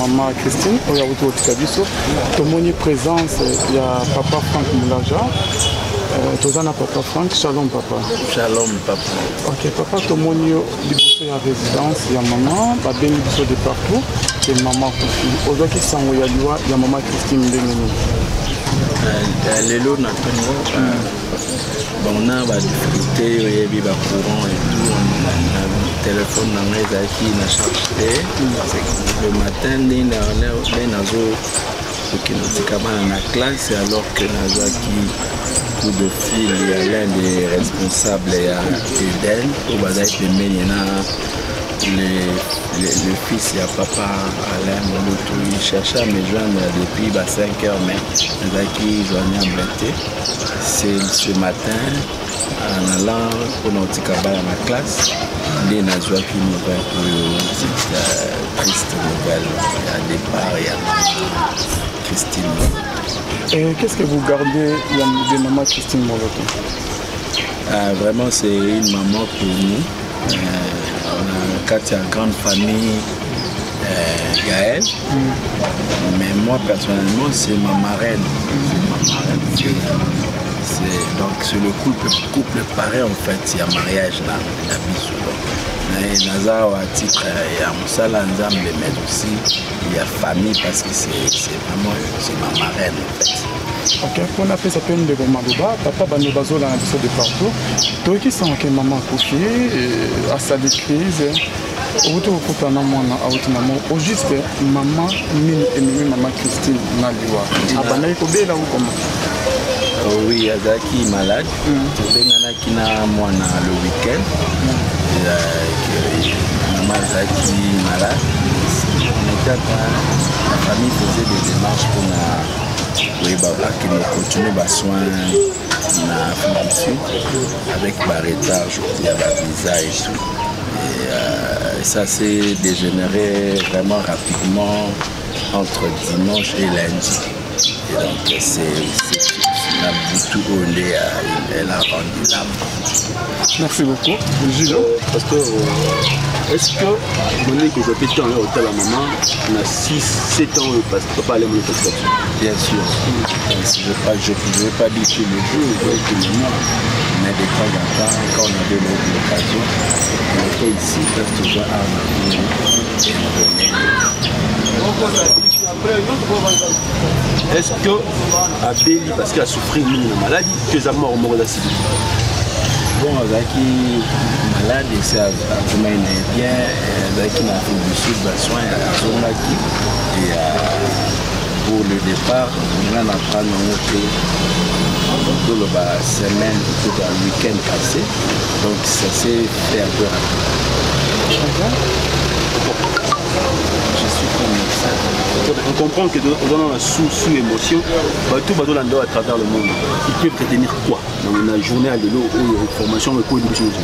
maman Christine, oya autour de Kabiso. Tomoni présence, il y a papa Franck Moulaja. Tozana papa Franck, shalom papa. Shalom papa. Ok papa, tomoni liboso ya résidence, il y a maman, babengi biso de partout, c'est maman Kofi. Aujourd'hui sango ya liwa, il y a maman Christine Ndengeni. Lelo na tongo, on a des difficultés, il y a courant et tout, le téléphone dans les acquis n'a chargé. Le matin, il y a la classe alors que Nazaki coup de fil, il y a l'un des responsables d'Eden, au Badaïk de Ménina, le fils et papa Alain Mouloutou, il cherchait à me joindre depuis 5 h, mais Nazaki joignait en blêté. C'est ce matin, en allant pour notre cabane à ma classe, les Nazaki nous voient pour cette triste nouvelle. Il y a départ, il y a Christine. Et qu'est-ce que vous gardez de maman Christine Moloto? Vraiment, c'est une maman pour nous. On a une grande famille, Gaël. Mais moi, personnellement, c'est ma marraine. Donc, c'est le couple pareil, en fait. Il y a mariage là, il y a bisou. Nazar, à titre, il y a Moussala Nzam, mais aussi, il y a famille parce que c'est vraiment ma marraine, en fait. Ok, on a fait ça peine de Malouba, papa Banobazo dans la vie de partout. Toi qui sens que maman Kofi à sa crise, au retour au couple maman, au juste maman Mine et maman Christine Naliwa. À Banaï Kobe là ou comment? Oui, Azaki est malade. Il y a moi le week-end. Maman Azaki est malade. La famille faisait des démarches pour qui nous continue les soins en Afrique du Sud avec retard, il y a la visa et tout. Et ça s'est dégénéré vraiment rapidement entre dimanche et lundi. Et donc c'est la boutou au lait, elle a rendu l'âme. Merci beaucoup. Gilles. Parce que est-ce que mon que je peux temps au la maman, on a 6-7 ans parce que papa allait me faire. Bien sûr. Je ne vais pas dire tous les jours, tous les mois, mais de temps en temps, quand on avait l'occasion, on était ici, peuvent toujours est-ce que Abeli, parce qu'il a souffert d'une maladie, que ça mort au mort d'acide? Bon, Zaki malade, et c'est vraiment bien, Zaki n'a fait du sud, soin à Zonaki. Et pour le départ, on a appris dans la semaine, tout le week-end passé. Donc ça s'est fait un peu rapide. Je suis comme ça. On comprend que dans la sous-émotion, tout le monde à travers le monde, ils peuvent retenir quoi dans la journée à l'élo ou une formation de quoi d'éducation?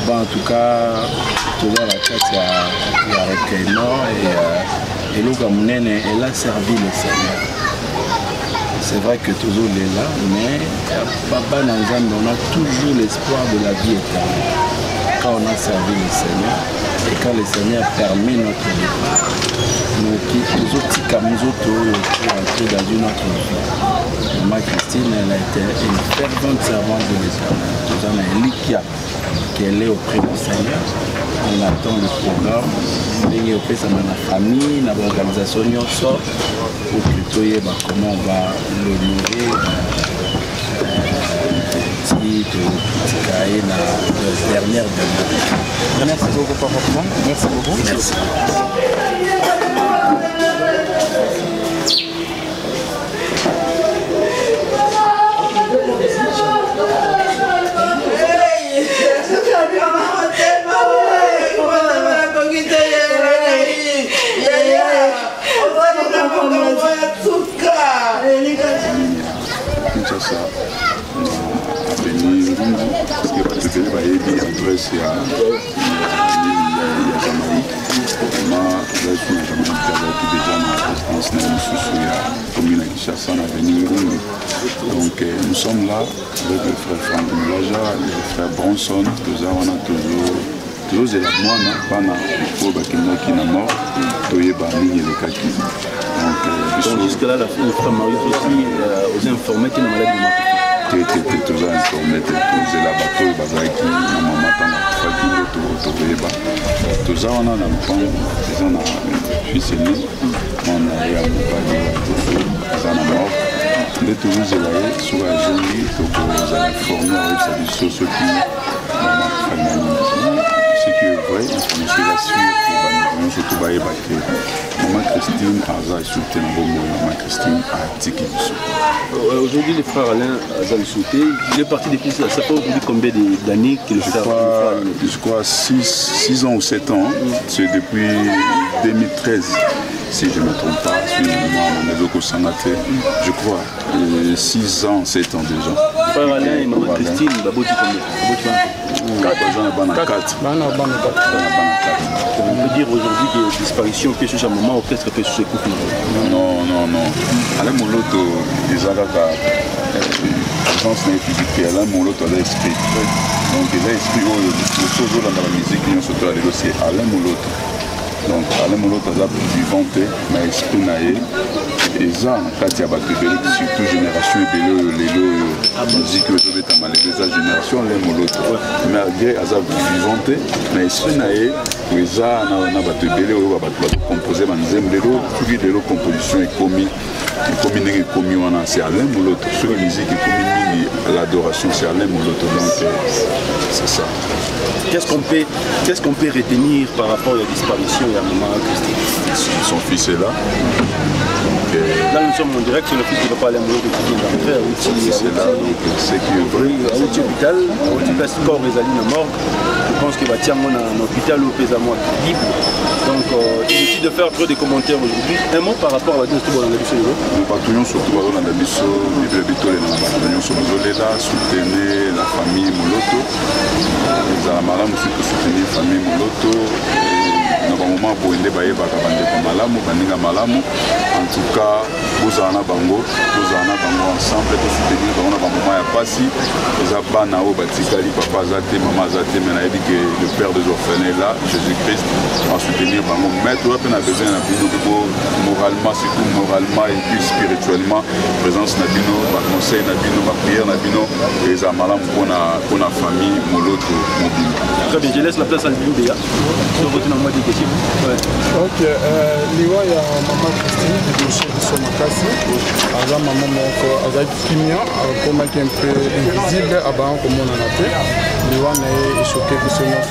Bon, en tout cas, tout à l'heure, il y a un recueillement et le Gamounène, elle a servi le Seigneur. C'est vrai que toujours elle est là, mais Papa Nanzam, on a toujours l'espoir de la vie éternelle. Quand on a servi le Seigneur et quand le Seigneur permet notre départ, nous quittons pour entrer dans une autre vie. Maman Christine, elle a été une fervente servante de l'Éternel. Nous avons un likia qu'elle est auprès du Seigneur. On attend le programme. Il y a la famille, l'organisation, pour plutôt comment on va l'honorer. Petit cahier de dernière demande. Merci beaucoup, papa. Merci beaucoup. Merci. Parce que va aider à adresse à Jamaïque. Moi, je suis en Jamaïque avec déjà ma résidence dans la commune de Kinshasa, on a venu donc nous sommes là avec le frère Franck Moulaja, le frère Bronson, on a toujours tozela mwana bana oyo bakendaki na mort toyeba nini elekaki. Donc jusque-là, la femme Marie aussi aux informés qui n'ont maladie de toza informé te tozela bato oyo bazalaki na mama ntango akufaki nde tokoyeba toza wana na lopango eza na fils aîné mwana ya mobali aza na mort nde tozozela ye soki azongi tokozala informé ayebisa biso soki mama akufaki na nini. Ce qui est vrai, information est sûre pour nous, surtout que Maman Christine a sauté dans le monde, Maman Christine a tiqué. Aujourd'hui, le frère Alain a sauté. Il est parti depuis ça. Ça fait aujourd'hui combien d'années qu'il le fait? Je crois 6 ans ou 7 ans. C'est depuis 2013. Si je ne me trompe pas, je crois 6 ans, 7 ans déjà. Frère Alain et Maman Christine, Baboti combien? 4. On peut dire aujourd'hui qu'il y a une disparition que ce moment, qu'est-ce que fait ce couple? Non. Alain Moloto, déjà là, présence physique, Alain Moloto a l'esprit. Donc il a l'esprit, le sozo dans la musique, il y a surtout c'est Alain Moloto. Donc Alain Moloto a vivant, mais esprit naïe. Et ça, quand il y a surtout génération et la musique que je vais t'amener, les générations, Alain Moloto. Mais malgré Azab vivante, mais esprit naïe, et ça, on a composé, les compositions et commis. C'est Alain Moloto. Sur la musique, l'adoration, c'est Alain Moloto. Donc, c'est ça. Qu'est-ce qu'on peut retenir par rapport à la disparition de Maman Christine? Son fils est là. Là, nous sommes en direct sur le fils de Papa Alain Moloto qui vient d'entrer à Outi. C'est là, donc c'est qui est vrai. À Outi hôpital, à Outi place corps Résaline à mort. Je pense qu'il va tirer mon hôpital au pésamment libre. Donc, il décide de faire trop de commentaires aujourd'hui. Un mot par rapport à la distribution de la Bisso. Nous partons surtout dans la Bisso, vivre le Bito, nous sommes là, soutenir la famille Moloto. Les Alamara aussi pour soutenir la famille Moloto. Dans un moment pour aider Malamu, Baninga Malamu. En tout cas, vous en avez ensemble pour soutenir dans un moment à passer. Les Abanao, Batikali, Papa Zate, Maman Zate, mais on a dit que le père des orphelins est là, Jésus-Christ, va soutenir Bango. Mais tout le monde a besoin moralement, surtout moralement et puis spirituellement. Présence Nabino, conseil Nabino, prière Nabino, et les Amalam pour la famille Moloto mobile. Très bien, je laisse la place à Libéa. Sur votre nom, des questions. Ok, Liwa, il y a Maman Christine, qui est chez Bisso Makasi. Aza Maman Moko, Aza Kimia, comme un peu invisible, avant comme on en a fait. Liwa est choqué de ce nom.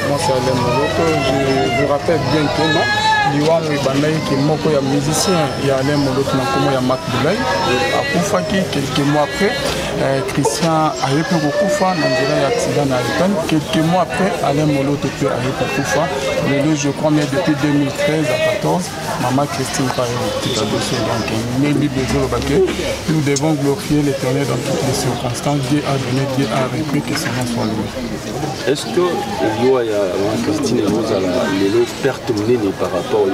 Moi, c'est Alain Moloto. Je vous rappelle bien que non. Liwa Mouibanaï, qui est moko ya musicien, il y a Alain Moloto, il y a Mac Boulay. À Koufaki, quelques mois après, Christian a eu pour Koufa, il y a accident à l'État. Quelques mois après, Alain Moloto peut aller pour Koufa. Le je crois, mais depuis 2013 à 2014, Maman Christine par nous devons glorifier l'Éternel dans toutes les circonstances. Dieu a donné, Dieu a repris, que son nom soit loué. Est-ce que Liwa et Maman Christine ont perte menée par rapport à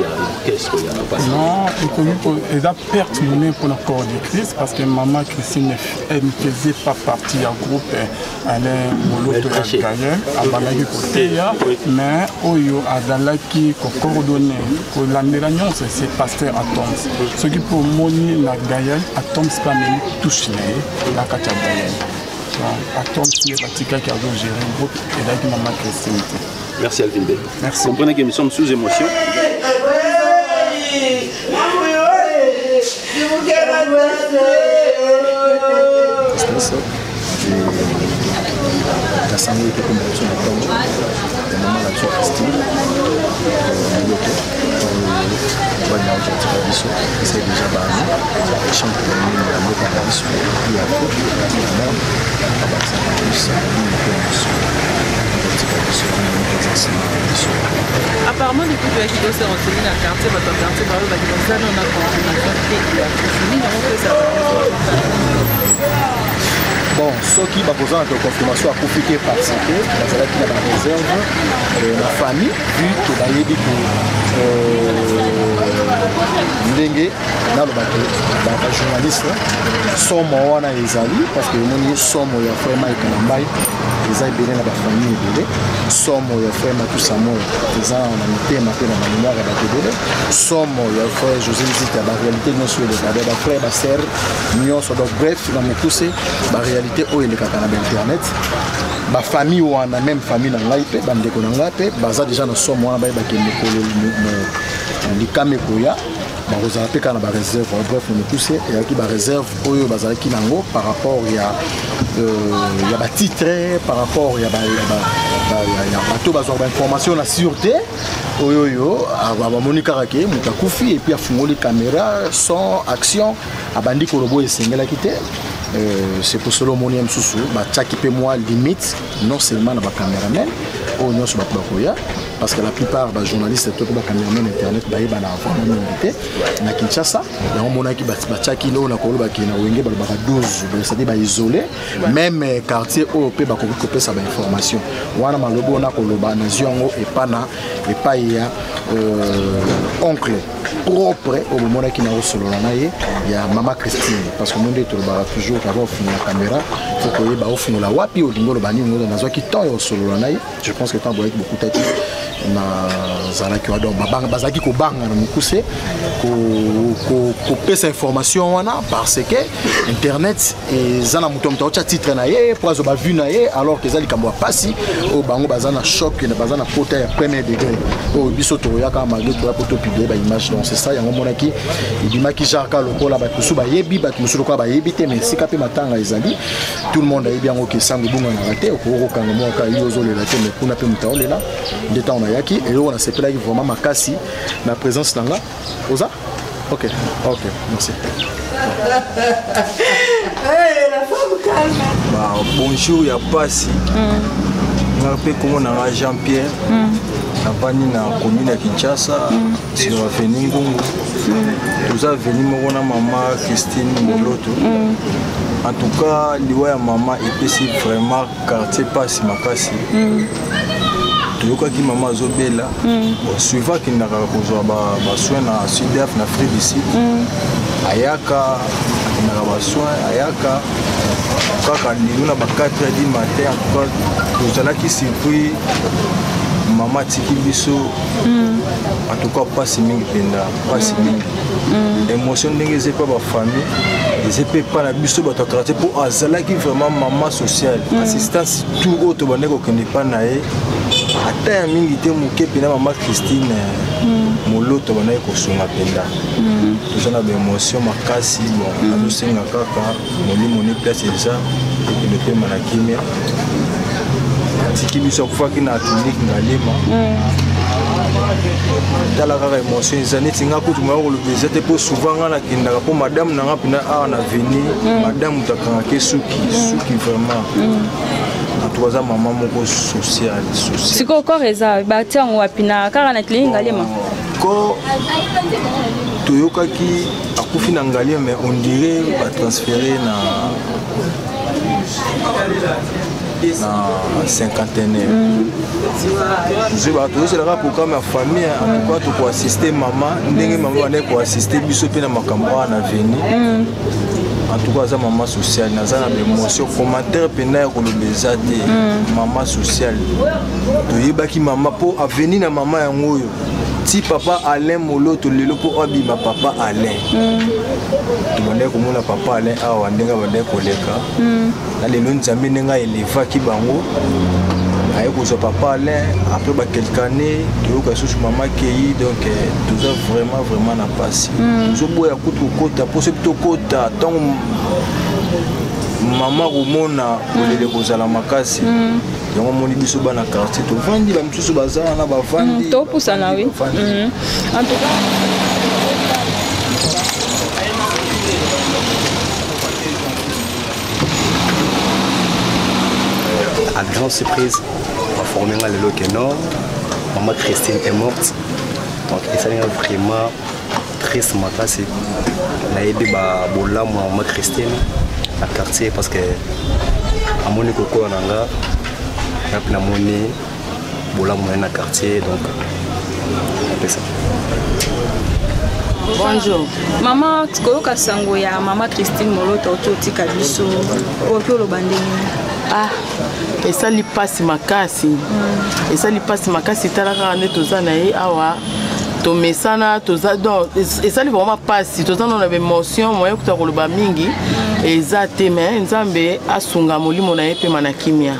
l'orchestre? Non, il a perte menée pour le corps de Christ parce que Maman Christine elle ne faisait pas partie du groupe Alain Moloto et Gaël, à Balagi côté, mais Oyo Adalaki coordonné pour l'année c'est pasteur Atoms. Ce qui pour Moni la Gaël, Atoms pas même touché la Katia Gaël. Atoms c'est Batika qui a géré le groupe et là qui Maman Christine. Merci Alvin Bey. Merci. Comprenez que nous sommes sous émotion. La santé était comme sur la tombe, le moment là sur Christine, Moloto, voilà où j'ai dit ça, c'est déjà banni, j'ai chanté le nom de la mot par la suite, puis à côté, la mort, à bas ça va plus ça, apparemment, depuis que tu s'est renseigné dans le quartier, votre quartier, on a confirmation que ça bon, ceux qui ont besoin de confirmation à profiter parce que dans la réserve de la famille, vu que d'ailleurs dit que Ndenge, dans le journaliste, somme wana ezali parce que nous sommes vraiment économiques. eza ebele na bafamille ebele somo ya frère Matou Samoy eza na mitema mpe na bamémoire ya bato ebele somo ya frère José Nzita baréalité nyonso eleka be bafrère basere nyonso donc bref na mokuse baréalité oyo elekaka na bainternet bafamille wana même famille na ngai mpe bandeko na ngai mpe baza déjà na somo wana baye bakende likame koya bakozala mpe kaka na baréserve bref na mokuse eyaki baréserve oyo bazalaki nango par rapport ya batitre par rapport ya bato bazwa bainformation na sûreté oyo bamoni kaka ke moto akufi et puis afungoli caméra son action abandi kolobo esengelaki te c'est pour cela omoni ya mosusu batiaki mpe mwa limite non seulement na bacaméramen oyo nyonso bato bakoya parce que la plupart des journalistes to ba caméraman internet bayeba na vraiment mingi te na Kinshasa yango monaki batiaki no na koloba ki na wenge ba 12 c'est-à-dire ba isolé même quartier oyo pe ba kopesa ba information wana malobo na koloba na ziongo epana epaia oncle propre au moment qui n'a reçu il y a Maman Christine parce que monde est toujours avoir fini la caméra faut que ba ofino la wapi au dingo le bani ngo na zo ki temps au solo na je pense que tant boyek beaucoup tête na zala ki wadon babanga bazaki ko banga na mukuse ko pesa information wana parce que internet et zana muto mto cha titre na ye poazo ba vu na ye alors que zali kamwa pasi au bango bazana choc na bazana pota ya premier degré au biso to ya ka malgré to poto publier ba image donc c'est ça yango monaki ibimaki jarka lokola ba kusu ba yebi ba musu lokola ba yebi te mais sika pe matanga ezali tout le monde a bien OK sango bunga na raté ko kanga mo ka yozo le raté mais kuna pe mutaole là de temps na yaki et on a c'est là vraiment makasi na présence là oza OK merci la femme calme bonjour ya pasi na pe comment na Jean-Pierre na pani na commune ya Kinshasa sur avenue Ngungu nous a venu mona maman Christine Moloto en tout cas liwa ya maman epesi vraiment quartier pasi makasi toyokaki mama azobela suivant ki ndaka kozwa basoin na sud-af na Afrique du Sud ayaka akendaka basoin ayaka kaka lelo na ba 4h du matin en tout cas tozalaki surpris mama tiki biso en tout cas pasi mingi penda pasi mingi émotion ndenge ezepa bafamille ezepepa na biso bato ya quartier mpo azalaki vraiment mama sociale assistance tout oyo tobandaki kokende pa na ye ata ya mingi te moke mpena mama Christine Moloto bandaki kosunga mpenza toza na baémotion makasi bon azosenga kaka molimo ne place eza ekende pema na kimia atiki biso akufaki na clinique Ngalema tala kaka émotion eza neti nga kutu moya koloba eza te mpo souvent nga nakendaka mpo madame nanga mpena awa na veni madame moto akangaki suki vraiment atoaza mama moko social siko corps eza batiango wapi na kaka na clinique Ngalema ko toyokaki akufi na Ngalema mais on dirait batransféré na cinquantenaire tozoselaka programme ya famille en tout cas tokoassiste mama ndenge mama bandeki koassiste biso mpe na makambo awa na veni en tout cas aza mama sociale naza na baémotion commentaire mpena ya koloba eza te mama sociale toyebaki mama mpo aveni na mama yango oyo ti papa Alain Moloto lelo mpo abima papa Alain tobandeki komona papa Alain awa ndenge bandeki koleka na lelo nzambe ndenge aelevaki bango aye kozwa papa Alain après ba quelques années toyoka susu mama Kei donc toza vraiment na pasi tozoboya kutu kokota mpo soki tokota ntango mama komona kolele kozala makasi yango moni biso bana quartier tovandi bamisusu baza wana bavandi topusana oui en tout cas à grande surprise, on a formé le Lokenor. Maman Christine est morte. Donc, c'est vraiment triste. On a aidé Maman Christine à quartier parce que à mon école, on a monné Bola dans quartier. Donc, c'est ça. Bonjour. Maman, koyoka sango ya Maman Christine Moloto otika biso. Opi olobandeni. Ah, esali pasi makasi. Esali pasi makasi talaka ne tozana ye awa. Tomesana toza donc esali vraiment pasi tozana na émotion moyen kuta koloba mingi ezate mais nzambe asunga molimo na ye pe manakimia.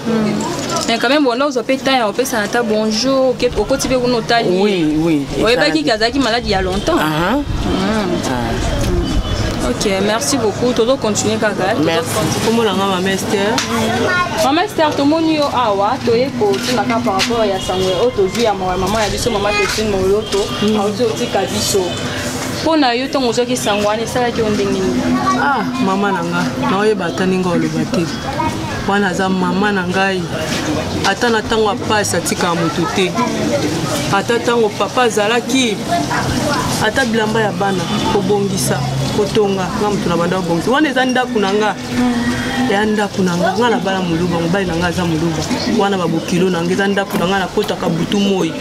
Mais quand même, on a aussi un bonjour, au quotidien, on a oui, oui. Oui, pas qui a malade il y a longtemps. Ok, merci beaucoup. Todo continuer Kaka. Merci. Comment la maman Esther? Maman Esther, tout le monde yo awa, to e ko tu na par rapport ya sangwe, auto vu ya maman ya biso maman Christine Moloto, auto tika biso. Pona yo tongo zo ki sangwane sala ki ondengini. Ah, maman nanga, na oyeba taninga olobate. Wana za mama na ngai ata na tango apasi atika moto te ata tango papa azalaki ata bilamba ya bana kobongisa kotonga nga moto na banda kobongisa wana eza ndako na nga ya ndako na nga nga na bala moluba mobali na nga aza moluba wana babokilo na nga eza ndako na nga nakotaka butu moi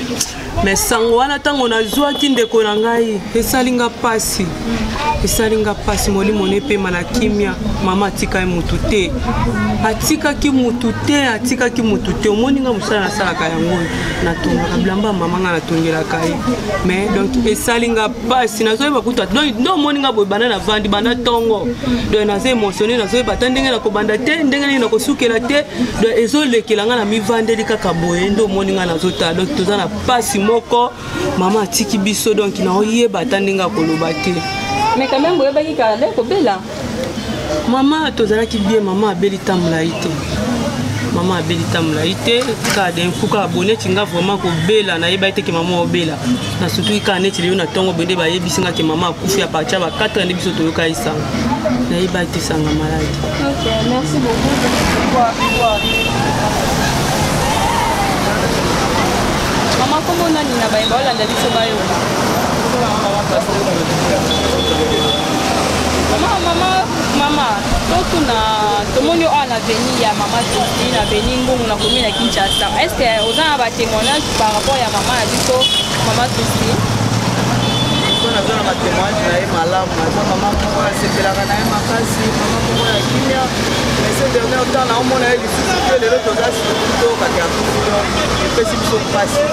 mais sango wana tango nazwaki ndeko na ngai esalinga pasi molimo ne pema na kimia mama atika motu te atikaki mutu te omoni nga mosala nasalaka yango natongaka bilamba mama nga natongelaka ye mais donc esalinga pasi nazoyeba kuta donc omoni nga boye banda na vandi banda tongo donc naza émotionné nazoyeba ta ndenge nakobanda te ndenge nini nakosukela te donc ezolekela nga na mivandeli kaka boye nde omoni nga nazotala donc toza na pasi moko mama atiki biso donc naoyeba ta ndenge akoloba te. Mais quand même, vous avez dit que bela. Maman, tu as dit bien, maman a beli tamlaïté. Maman a beli tamlaïté. Quand d'un coup, quand abonné, tu as vraiment que bela, na yeba été que maman bela. Na surtout quand net il y a une tongo bende ba yebi singa que maman a couché à partir ba 4 ans de biso to ka isa. Na yeba été sanga malade. OK, merci beaucoup. Maman, comment on a dit na ba yeba la biso ba yo? Maman, tout le monde a venu à Maman Christine, a venu à commune à Kinshasa. Est-ce que vous avez un témoignage par rapport à Maman Christine? On a besoin de témoignage, maman, c'est la makasi, maman, la kimia. Mais ces derniers temps, on a eu les autres gars qui sont passés. Et puis, ils sont passés.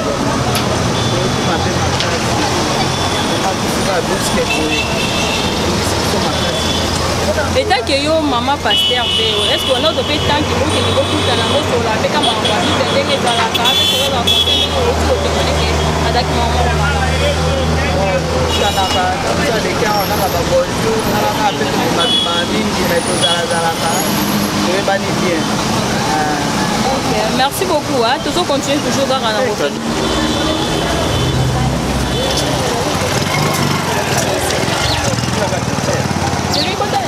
Et tant que yo maman pasteur est-ce qu'on a fait tant que vous avez beaucoup de temps sur la béca maman de les dans la case sur la fontaine au téléphone avec maman ça n'a pas ça les cas on a pas bonjour on a pas fait ma ligne direct dans la case je vais pas bien. OK, merci beaucoup hein toujours continuer toujours dans la route. Je lui contacte.